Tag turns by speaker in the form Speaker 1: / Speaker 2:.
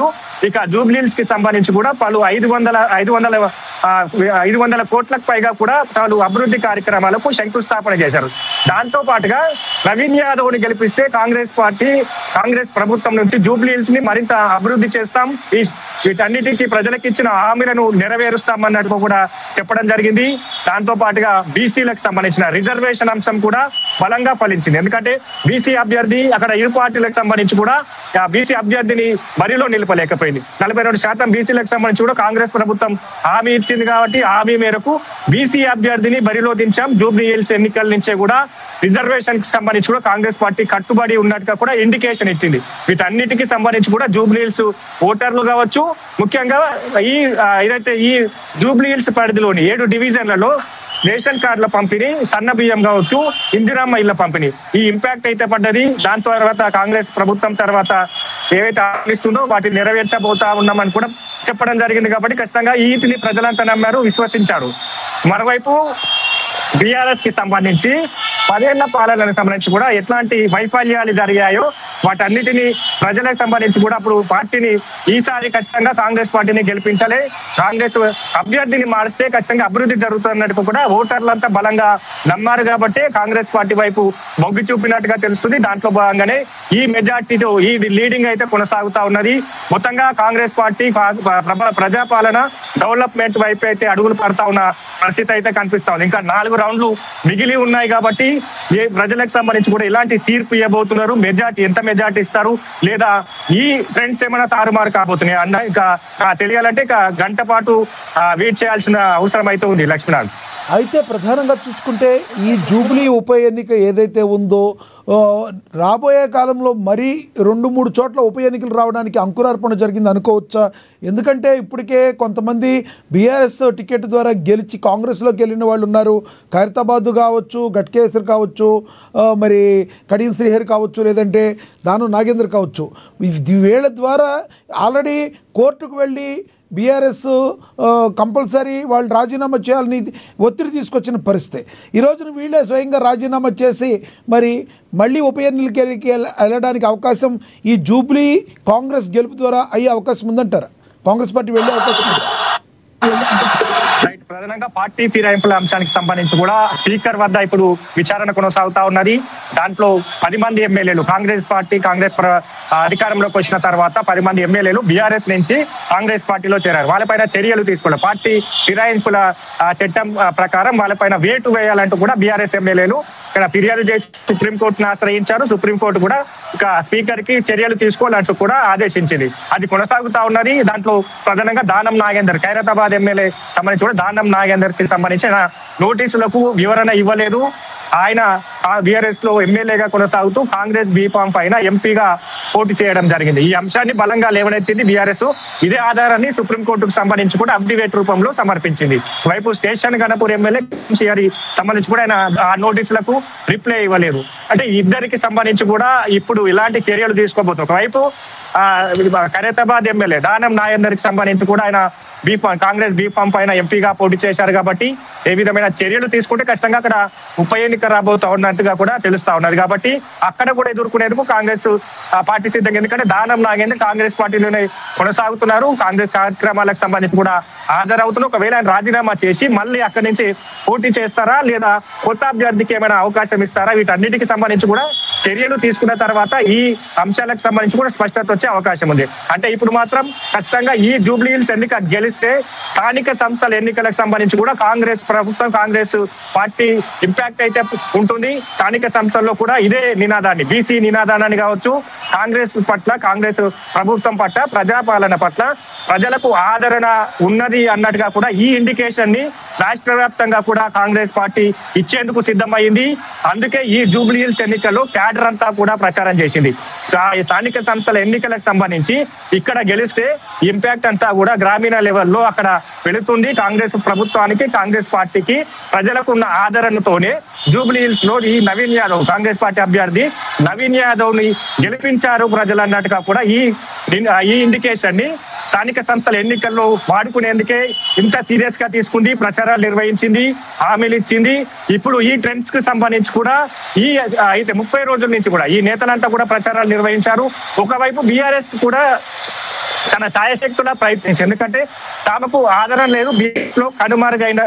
Speaker 1: ఎమ్మెల్యేలు ఇక జూబ్లీహిల్స్ కి సంబంధించి కూడా పలు 500 కోట్లకు పైగా కూడా పలు అభివృద్ధి కార్యక్రమాలకు శంకుస్థాపన చేశారు. దాంతో పాటుగా నవీన్ యాదవ్ ని గెలిపిస్తే కాంగ్రెస్ ప్రభుత్వం నుంచి జూబ్లీహిల్స్ ని మరింత అభివృద్ధి చేస్తాం, వీటన్నిటికీ ప్రజలకు ఇచ్చిన హామీలను నెరవేరుస్తామన్నట్టు కూడా చెప్పడం జరిగింది. దాంతో పాటుగా బీసీలకు సంబంధించిన రిజర్వేషన్ అంశం కూడా బలంగా ఫలించింది. ఎందుకంటే బీసీ అభ్యర్థి అక్కడ ఇరు పార్టీలకు సంబంధించి కూడా బీసీ అభ్యర్థిని బరిలో నిలపలేకపోయింది. 42% బీసీలకు సంబంధించి కూడా కాంగ్రెస్ ప్రభుత్వం హామీ ఇచ్చింది కాబట్టి హామీ మేరకు బీసీ అభ్యర్థిని బరిలో దించాం. జూబ్లీహిల్స్ ఎన్నికల నుంచే కూడా రిజర్వేషన్ కి సంబంధించి కూడా కాంగ్రెస్ పార్టీ కట్టుబడి ఉన్నట్టుగా కూడా ఇండికేషన్ ఇచ్చింది. వీటన్నిటికీ సంబంధించి కూడా జూబ్లీహిల్స్ ఓటర్లు కావచ్చు, ముఖ్యంగా ఈ జూబ్లీహిల్స్ పరిధిలోని 7 డివిజన్లలో రేషన్ కార్డుల పంపిణీ, సన్న బియ్యం కావచ్చు, ఇందిరమ్మ ఇళ్ల పంపిణీ ఈ ఇంపాక్ట్ అయితే పడ్డది. దాని తర్వాత కాంగ్రెస్ ప్రభుత్వం తర్వాత ఏవైతే ఆలోచిస్తుందో వాటిని నెరవేర్చబోతా ఉన్నామని కూడా చెప్పడం జరిగింది. కాబట్టి ఖచ్చితంగా వీటిని ప్రజలంతా నమ్మారు, విశ్వసించారు. మరోవైపు బీఆర్ఎస్ కి సంబంధించి 10 ఏళ్ల పాలనకు సంబంధించి కూడా ఎట్లాంటి వైఫల్యాలు జరిగాయో వాటన్నిటిని ప్రజలకు సంబంధించి కూడా అప్పుడు పార్టీని ఈసారి ఖచ్చితంగా కాంగ్రెస్ పార్టీని గెలిపించాలి, కాంగ్రెస్ అభ్యర్థిని మారిస్తే ఖచ్చితంగా అభివృద్ధి జరుగుతున్నట్టు కూడా ఓటర్లంతా బలంగా నమ్మారు. కాబట్టి కాంగ్రెస్ పార్టీ వైపు మొగ్గు చూపినట్టుగా తెలుస్తుంది. దాంట్లో భాగంగానే ఈ మెజార్టీతో ఈ లీడింగ్ అయితే కొనసాగుతా ఉన్నది. మొత్తంగా కాంగ్రెస్ పార్టీ ప్రజాపాలన డెవలప్మెంట్ వైపు అయితే అడుగులు పడతా ఉన్న పరిస్థితి అయితే కనిపిస్తా ఉంది. ఇంకా 4 రౌండ్లు మిగిలి ఉన్నాయి కాబట్టి ప్రజలకు సంబంధించి కూడా ఎలాంటి తీర్పు ఇవ్వబోతున్నారు, ఎంత మెజార్టీ ఇస్తారు, లేదా ఈ ట్రెండ్స్ ఏమైనా తారుమారు కాబోతున్నాయి అన్న ఇంకా తెలియాలంటే ఇక గంట పాటు వెయిట్ చేయాల్సిన అవసరం అయితే ఉంది. లక్ష్మీనాథ్,
Speaker 2: అయితే ప్రధానంగా చూసుకుంటే ఈ జూబ్లీ ఉప ఎన్నిక ఏదైతే ఉందో రాబోయే కాలంలో మరీ 2-3 చోట్ల ఉప ఎన్నికలు రావడానికి అంకురార్పణ జరిగింది అనుకోవచ్చా? ఎందుకంటే ఇప్పటికే కొంతమంది బీఆర్ఎస్ టికెట్ ద్వారా గెలిచి కాంగ్రెస్లోకి వెళ్ళిన వాళ్ళు ఉన్నారు. ఖైరతాబాద్ కావచ్చు, గట్కేసర్ కావచ్చు, మరి కడియం శ్రీహరి కావచ్చు, లేదంటే దాను నాగేంద్ర కావచ్చు. వీళ్ళ ద్వారా ఆల్రెడీ కోర్టుకు వెళ్ళి బీఆర్ఎస్ కంపల్సరీ వాళ్ళు రాజీనామా చేయాలని ఒత్తిడి తీసుకొచ్చిన పరిస్థితి. ఈ రోజున వీళ్ళే స్వయంగా రాజీనామా చేసి మరి మళ్ళీ ఉప ఎన్నికలకి వెళ్ళడానికి అవకాశం ఈ జూబ్లీ కాంగ్రెస్ గెలుపు ద్వారా అయ్యే అవకాశం ఉందంటారా? కాంగ్రెస్ పార్టీ వెళ్ళే అవకాశం ఉందా?
Speaker 1: ప్రధానంగా పార్టీ ఫిరాయింపుల అంశానికి సంబంధించి కూడా స్పీకర్ వద్ద ఇప్పుడు విచారణ కొనసాగుతా ఉన్నది. దాంట్లో 10 మంది ఎమ్మెల్యేలు కాంగ్రెస్ అధికారంలోకి వచ్చిన తర్వాత 10 మంది ఎమ్మెల్యేలు బీఆర్ఎస్ నుంచి కాంగ్రెస్ పార్టీలో చేరారు. వాళ్ళపైన చర్యలు తీసుకోవాలి. పార్టీ ఫిరాయింపుల చట్టం ప్రకారం వాళ్ళపైన వేటు వేయాలంటూ కూడా బీఆర్ఎస్ ఎమ్మెల్యేలు ఇక్కడ ఫిర్యాదు చేసి సుప్రీంకోర్టును ఆశ్రయించారు. సుప్రీంకోర్టు కూడా ఇక స్పీకర్ కి చర్యలు తీసుకోవాలంటూ కూడా ఆదేశించింది. అది కొనసాగుతా ఉన్నది. దాంట్లో ప్రధానంగా దానం నాగేందర్ ఖైరతాబాద్ ఎమ్మెల్యే సంబంధించి కూడా దానం నాగేందర్ కి సంబంధించిన నోటీసులకు వివరణ ఇవ్వలేదు. ఆయన బీఆర్ఎస్ లో ఎమ్మెల్యేగా కొనసాగుతూ కాంగ్రెస్ బీఫామ్ పైన ఎంపీగా పోటీ చేయడం జరిగింది. ఈ అంశాన్ని బలంగా లేవనెత్తింది బీఆర్ఎస్. ఇదే ఆధారాన్ని సుప్రీంకోర్టుకు సంబంధించి కూడా అఫిడవిట్ రూపంలో సమర్పించింది. వైపు స్టేషన్ గణపూర్ ఎమ్మెల్యే సంబంధించి కూడా ఆయన ఆ నోటీసులకు రిప్లై ఇవ్వలేదు. అంటే ఇద్దరికి సంబంధించి కూడా ఇప్పుడు ఇలాంటి చర్యలు తీసుకోబోతుంది. ఒకవైపు ఖైరతాబాద్ ఎమ్మెల్యే దానం నాగేందర్ కి సంబంధించి కూడా ఆయన కాంగ్రెస్ బీఫామ్ పైన ఎంపీగా పోటీ చేశారు కాబట్టి ఏ విధమైన చర్యలు తీసుకుంటే ఖచ్చితంగా అక్కడ ఉప ఎన్నిక రాబోతా ఉన్నట్టుగా కూడా తెలుస్తా ఉన్నది. కాబట్టి అక్కడ కూడా ఎదుర్కొనేందుకు కాంగ్రెస్ పార్టీ సిద్ధంగా, ఎందుకంటే దానం నాగేందర్ కాంగ్రెస్ పార్టీలోనే కొనసాగుతున్నారు. కాంగ్రెస్ కార్యక్రమాలకు సంబంధించి కూడా హాజరవుతున్నారు. ఒకవేళ ఆయన రాజీనామా చేసి మళ్ళీ అక్కడి నుంచి పోటీ చేస్తారా లేదా కొత్త అభ్యర్థికి ఏమైనా అవకాశం ఇస్తారా, వీటన్నిటికి సంబంధించి కూడా చర్యలు తీసుకున్న తర్వాత ఈ అంశాలకు సంబంధించి కూడా స్పష్టత వచ్చే అవకాశం ఉంది. అంటే ఇప్పుడు మాత్రం ఖచ్చితంగా ఈ జూబ్లీహిల్స్ ఎన్నిక గెలిస్తే స్థానిక సంస్థల ఎన్నికలకు సంబంధించి కూడా కాంగ్రెస్ ప్రభుత్వం కాంగ్రెస్ పార్టీ ఇంపాక్ట్ అయితే ఉంటుంది. స్థానిక సంస్థల్లో కూడా ఇదే నినాదాన్ని బీసీ నినాదాన్ని కావచ్చు, కాంగ్రెస్ పట్ల కాంగ్రెస్ ప్రభుత్వం పట్ల ప్రజాపాలన పట్ల ప్రజలకు ఆదరణ ఉన్నది అన్నట్టుగా కూడా ఈ ఇండికేషన్ ని రాష్ట్ర వ్యాప్తంగా కూడా కాంగ్రెస్ పార్టీ ఇచ్చేందుకు సిద్ధమైంది. అందుకే ఈ జూబ్లీహిల్స్ ఎన్నికల్లో క్యాడర్ అంతా కూడా ప్రచారం చేసింది. స్థానిక సంస్థల ఎన్నికలకు సంబంధించి ఇక్కడ గెలిస్తే ఇంపాక్ట్ అంతా కూడా గ్రామీణ లెవెల్లో అక్కడ వెళుతుంది. కాంగ్రెస్ ప్రభుత్వానికి కాంగ్రెస్ పార్టీకి ప్రజలకు ఉన్న ఆదరణతోనే జూబ్లీహిల్స్ లో ఈ నవీన్ యాదవ్ కాంగ్రెస్ పార్టీ అభ్యర్థి నవీన్ యాదవ్ ని గెలిపించారు ప్రజలు అన్నట్టుగా కూడా ఈ ఇండికేషన్ ని స్థానిక సంస్థల ఎన్నికల్లో వాడుకునేందుకే ఇంత సీరియస్ గా తీసుకుంది, ప్రచారాలు నిర్వహించింది, హామీలు ఇచ్చింది. ఇప్పుడు ఈ ట్రెండ్స్ కు సంబంధించి కూడా అయితే 30 రోజుల నుంచి కూడా ఈ నేతలంతా కూడా ప్రచారాలు నిర్వహించారు. ఒకవైపు బీఆర్ఎస్ కూడా తన సాయశక్తులా ప్రయత్నించి, ఎందుకంటే తమకు ఆదరణ లేదు, బీజేపీలో కనుమరుగైన